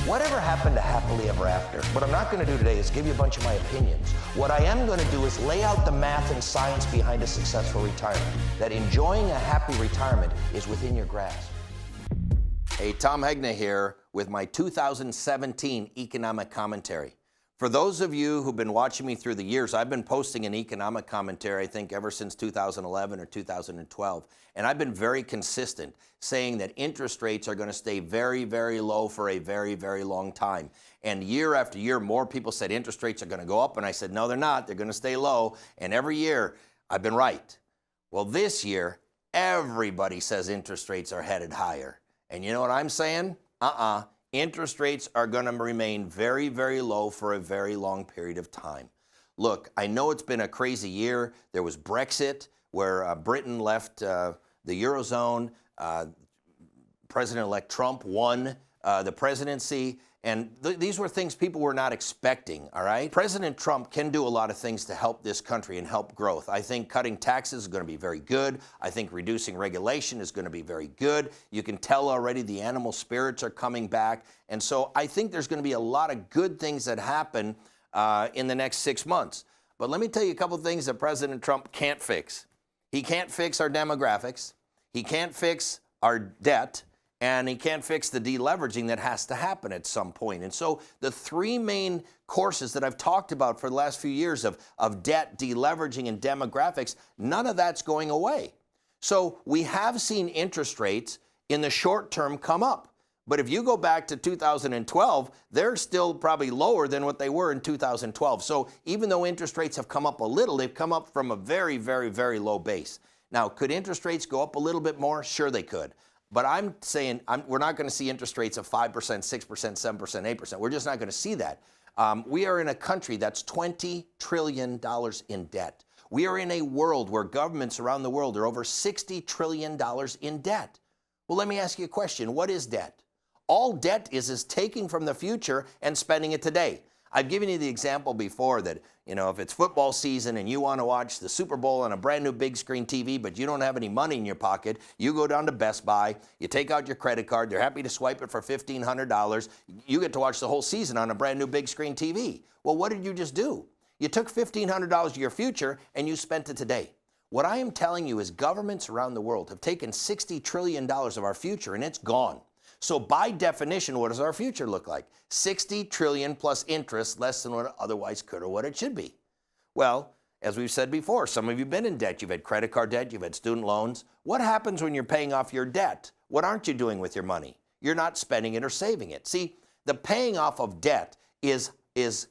Whatever happened to happily ever after? What I'm not going to do today is give you a bunch of my opinions. What I am going to do is lay out the math and science behind a successful retirement, that enjoying a happy retirement is within your grasp. Hey, Tom Hegna here with my 2017 economic commentary. For those of you who've been watching me through the years, I've been posting an economic commentary, I think, ever since 2011 or 2012. And I've been very consistent, saying that interest rates are going to stay very, very low for a very, very long time. And year after year, more people said interest rates are going to go up. And I said, no, they're not. They're going to stay low. And every year, I've been right. Well, this year, everybody says interest rates are headed higher. And you know what I'm saying? Interest rates are going to remain very, very low for a very long period of time. Look, I know it's been a crazy year. There was Brexit, where Britain left the Eurozone. President-elect Trump won the presidency. And these were things people were not expecting, all right? President Trump can do a lot of things to help this country and help growth. I think cutting taxes is going to be very good. I think reducing regulation is going to be very good. You can tell already the animal spirits are coming back. And so I think there's going to be a lot of good things that happen in the next 6 months. But let me tell you a couple of things that President Trump can't fix. He can't fix our demographics. He can't fix our debt. And he can't fix the deleveraging that has to happen at some point. And so the three main courses that I've talked about for the last few years of debt, deleveraging, and demographics, none of that's going away. So we have seen interest rates in the short term come up. But if you go back to 2012, they're still probably lower than what they were in 2012. So even though interest rates have come up a little, they've come up from a very, very, very low base. Now, could interest rates go up a little bit more? Sure, they could. But I'm saying we're not going to see interest rates of 5%, 6%, 7%, 8%. We're just not going to see that. We are in a country that's $20 trillion in debt. We are in a world where governments around the world are over $60 trillion in debt. Well, let me ask you a question. What is debt? All debt is taking from the future and spending it today. I've given you the example before that, you know, if it's football season and you want to watch the Super Bowl on a brand new big screen TV, but you don't have any money in your pocket, you go down to Best Buy, you take out your credit card, they're happy to swipe it for $1,500. You get to watch the whole season on a brand new big screen TV. Well, what did you just do? You took $1,500 of your future and you spent it today. What I am telling you is governments around the world have taken $60 trillion of our future and it's gone. So by definition, what does our future look like? 60 trillion plus interest, less than what it otherwise could or what it should be. Well, as we've said before, some of you have been in debt. You've had credit card debt, you've had student loans. What happens when you're paying off your debt? What aren't you doing with your money? You're not spending it or saving it. See, the paying off of debt is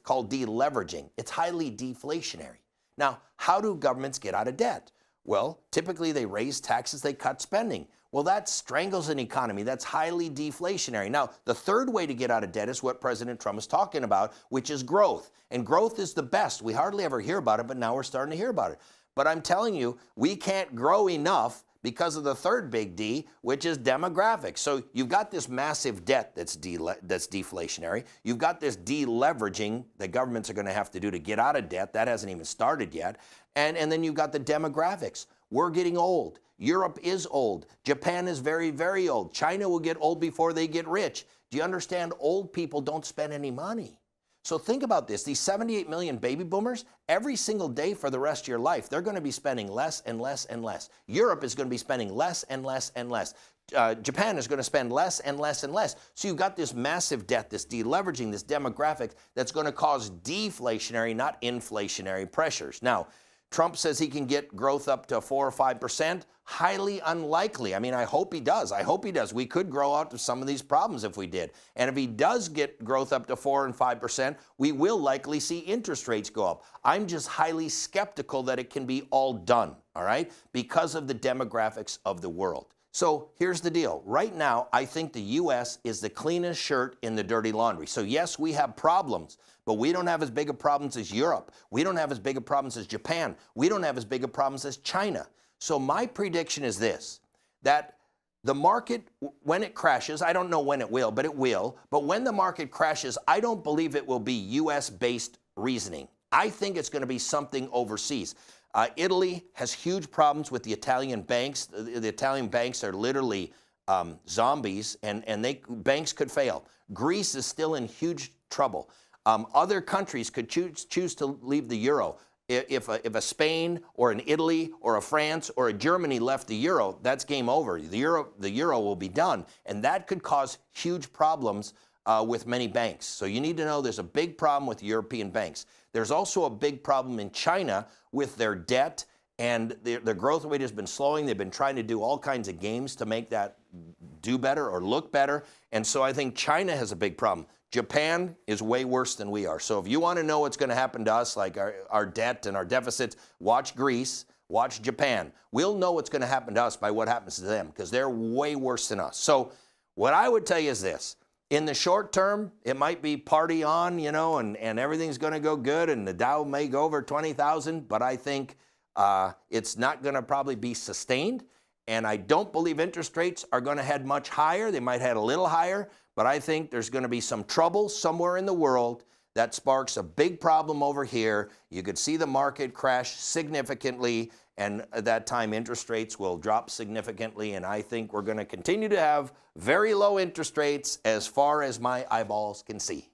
called deleveraging. It's highly deflationary. Now, how do governments get out of debt? Well, typically they raise taxes, they cut spending. Well, that strangles an economy. That's highly deflationary. Now, the third way to get out of debt is what President Trump is talking about, which is growth. And growth is the best. We hardly ever hear about it, but now we're starting to hear about it. But I'm telling you, we can't grow enough because of the third big D, which is demographics. So you've got this massive debt that's deflationary. You've got this deleveraging that governments are going to have to do to get out of debt. That hasn't even started yet. And then you've got the demographics. We're getting old. Europe is old. Japan is very, very old. China will get old before they get rich. Do you understand? Old people don't spend any money. So think about this. These 78 million baby boomers, every single day for the rest of your life, they're going to be spending less and less and less. Europe is going to be spending less and less and less. Japan is going to spend less and less and less. So you've got this massive debt, this deleveraging, this demographic that's going to cause deflationary, not inflationary pressures. Now, Trump says he can get growth up to 4 or 5%. Highly unlikely. I mean, I hope he does. I hope he does. We could grow out of some of these problems if we did. And if he does get growth up to 4 and 5%, we will likely see interest rates go up. I'm just highly skeptical that it can be all done, all right, because of the demographics of the world. So here's the deal. Right now, I think the U.S. is the cleanest shirt in the dirty laundry. So yes, we have problems, but we don't have as big of problems as Europe. We don't have as big of problems as Japan. We don't have as big of problems as China. So my prediction is this, that the market, when it crashes, I don't know when it will, but when the market crashes, I don't believe it will be U.S.-based reasoning. I think it's going to be something overseas. Italy has huge problems with the Italian banks. The Italian banks are literally zombies, and banks could fail. Greece is still in huge trouble. Other countries could choose to leave the euro. If a Spain or an Italy or a France or a Germany left the euro, that's game over. The euro will be done, and that could cause huge problems with many banks. So you need to know there's a big problem with European banks. There's also a big problem in China with their debt, and their growth rate has been slowing. They've been trying to do all kinds of games to make that do better or look better, and so I think China has a big problem. Japan is way worse than we are. So if you want to know what's going to happen to us, like our debt and our deficits, watch Greece, watch Japan. We'll know what's going to happen to us by what happens to them, because they're way worse than us. So what I would tell you is this. In the short term, it might be party on, you know, and everything's going to go good, and the Dow may go over 20,000, but I think it's not going to probably be sustained. And I don't believe interest rates are going to head much higher. They might head a little higher, but I think there's going to be some trouble somewhere in the world that sparks a big problem over here. You could see the market crash significantly, and at that time interest rates will drop significantly, and I think we're going to continue to have very low interest rates as far as my eyeballs can see.